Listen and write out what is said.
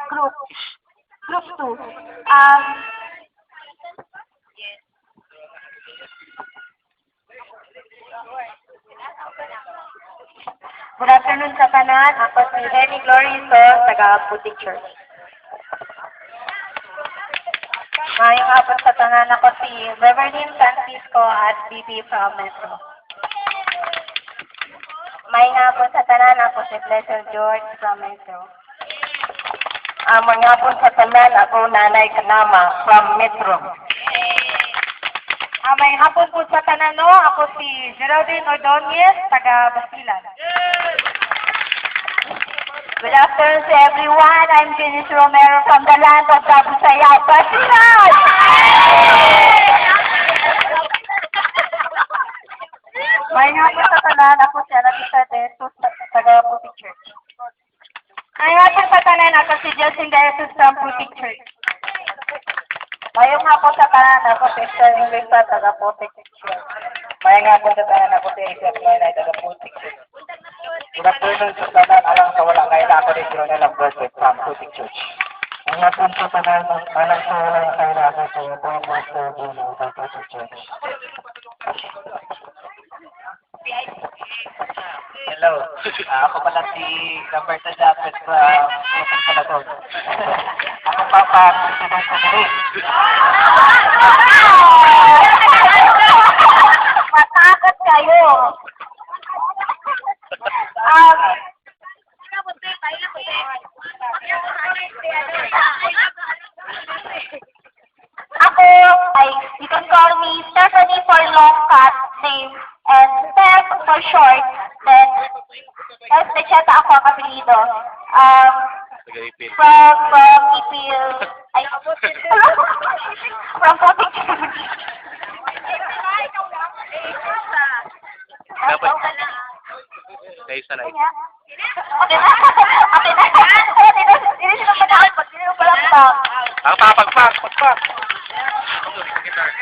group. Group 2. Good afternoon sa tanan. Ako si Henny Gloriso, taga Putik Church. Ngayong hapon sa tanan, ako si Reverend Francisco at BP from Metro. Ngayong hapon sa tanan, ako si Blessed George from Metro. Mga hapon sa tanan, ako Nanay Kanama from Metro. Ngayong hapon po sa tanan, no, ako si Geraldine Ordonez, taga Basilan. Good afternoon to everyone. I'm Janice Romero from the land of Tabusaya, Basilan! Ngayong hapon sa tanan, ako si Anabisa Jesus, taga Putik Church. Ngayong hapon sa tanan, ako si Jacinda Jesus from Putik Church. Ngayong hapon sa tanan, ako si Esther Inglesa, taga Putik Church. Ngayong hapon sa tanan, ako si Isaac Maynay, taga Putik Church. Good afternoon sa tanan, alang sa walang kaila, ako rin Jonel Ambrose from Putik Church. Ngayong hapon sa tanan, alang sa walang kaila, ako sa Ibang Master Bruno, sa Putik Church. Hello, ako pala si Roberta Japet from Putik Palaton. Ako Papa, President sa Diri. Matakot kayo. Ako ay, you can call me Stephanie for long cut name and Steph for short. Then, Estecheta ako ang apelido. From Ipil, ay, from Putik Church. Dapat. Kayo sa live. Okay na. Okay na. Hindi sila manakot. Pag sila pala pa. Pagpak.